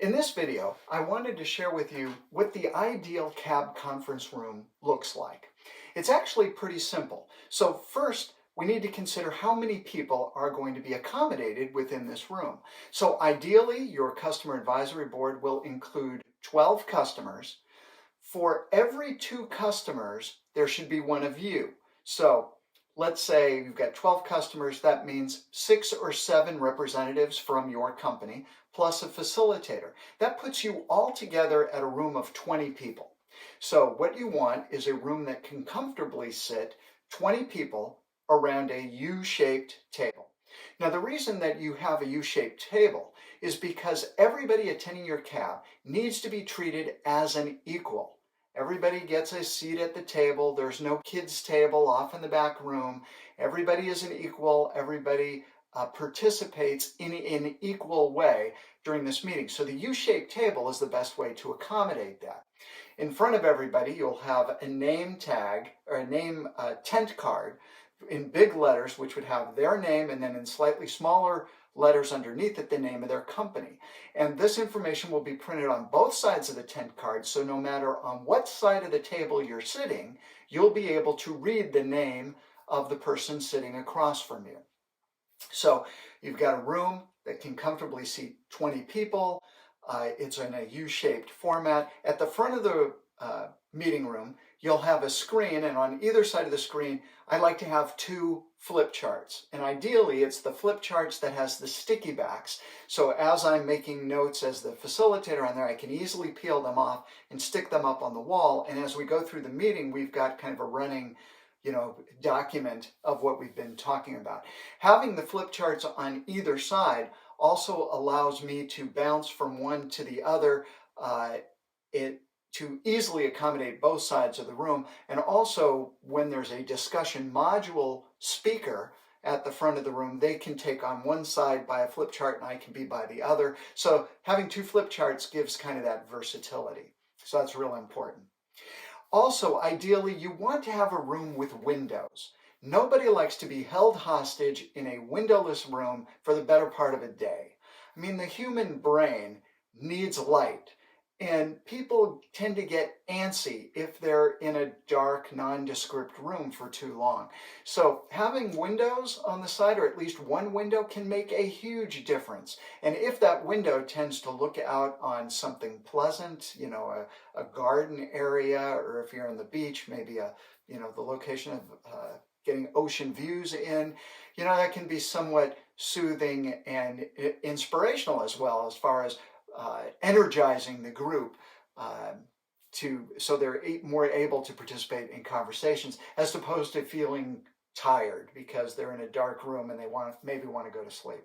In this video, I wanted to share with you what the ideal cab conference room looks like. It's actually pretty simple. So first, we need to consider how many people are going to be accommodated within this room. So ideally, your customer advisory board will include 12 customers. For every 2 customers, there should be one of you. So let's say you've got 12 customers, that means 6 or 7 representatives from your company, plus a facilitator. That puts you all together at a room of 20 people. So what you want is a room that can comfortably sit 20 people around a U-shaped table. Now, the reason that you have a U-shaped table is because everybody attending your cab needs to be treated as an equal. Everybody gets a seat at the table. There's no kids' table off in the back room. Everybody is an equal. Everybody participates in an equal way during this meeting. So the U-shaped table is the best way to accommodate that. In front of everybody, you'll have a name tag or a name tent card in big letters, which would have their name, and then in slightly smaller letters underneath it, the name of their company. And this information will be printed on both sides of the tent card, so no matter on what side of the table you're sitting, you'll be able to read the name of the person sitting across from you. So you've got a room that can comfortably seat 20 people. It's in a U-shaped format. At the front of the meeting room, you'll have a screen, and on either side of the screen, I like to have 2 flip charts. And ideally, it's the flip charts that has the sticky backs. So as I'm making notes as the facilitator on there, I can easily peel them off and stick them up on the wall. And as we go through the meeting, we've got kind of a running document of what we've been talking about. Having the flip charts on either side also allows me to bounce from one to the other to easily accommodate both sides of the room. And also, when there's a discussion module speaker at the front of the room, they can take on one side by a flip chart and I can be by the other. So having 2 flip charts gives kind of that versatility. So that's real important. Also, ideally, you want to have a room with windows. Nobody likes to be held hostage in a windowless room for the better part of a day. I mean, the human brain needs light, and people tend to get antsy if they're in a dark, nondescript room for too long. So having windows on the side, or at least one window, can make a huge difference. And if that window tends to look out on something pleasant, a garden area, or if you're on the beach, maybe the location of getting ocean views in, that can be somewhat soothing and inspirational as well, as far as energizing the group so they're more able to participate in conversations, as opposed to feeling tired because they're in a dark room and they maybe want to go to sleep.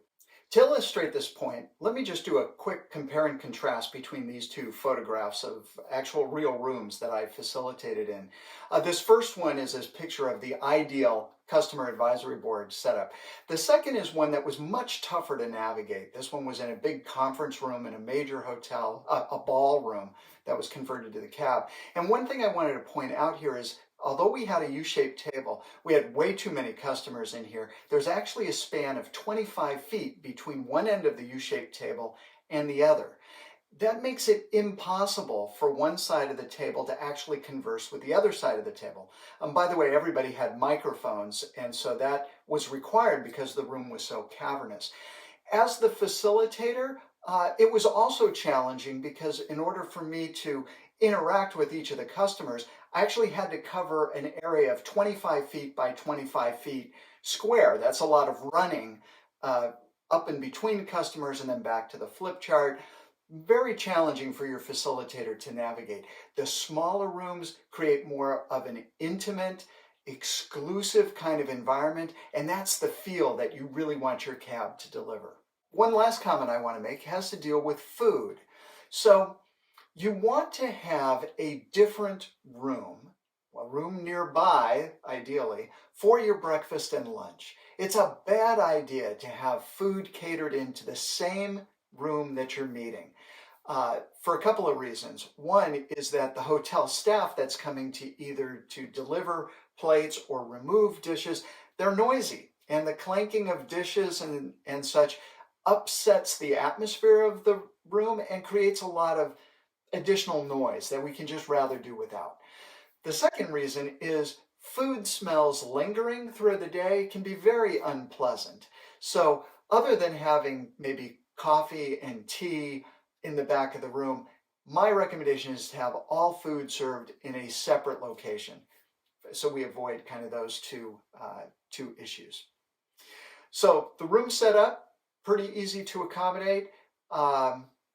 To illustrate this point, let me just do a quick compare and contrast between these 2 photographs of actual real rooms that I facilitated in. This first one is a picture of the ideal customer advisory board setup. The second is one that was much tougher to navigate. This one was in a big conference room in a major hotel, a ballroom that was converted to the cab. And one thing I wanted to point out here is, although we had a U-shaped table, we had way too many customers in here. There's actually a span of 25 feet between one end of the U-shaped table and the other. That makes it impossible for one side of the table to actually converse with the other side of the table. By the way, everybody had microphones, and so that was required because the room was so cavernous. As the facilitator, it was also challenging because in order for me to interact with each of the customers, I actually had to cover an area of 25 feet by 25 feet square. That's a lot of running up and between customers and then back to the flip chart. Very challenging for your facilitator to navigate. The smaller rooms create more of an intimate, exclusive kind of environment, and that's the feel that you really want your cab to deliver. One last comment I want to make has to deal with food. So you want to have a different room, a room nearby, ideally, for your breakfast and lunch. It's a bad idea to have food catered into the same room that you're meeting for a couple of reasons. One is that the hotel staff that's coming to either to deliver plates or remove dishes, they're noisy, and the clanking of dishes and such upsets the atmosphere of the room and creates a lot of additional noise that we can just rather do without. The second reason is food smells lingering through the day can be very unpleasant. So other than having maybe coffee and tea in the back of the room, my recommendation is to have all food served in a separate location. So we avoid kind of those two issues. So the room setup, pretty easy to accommodate.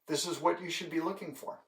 This is what you should be looking for.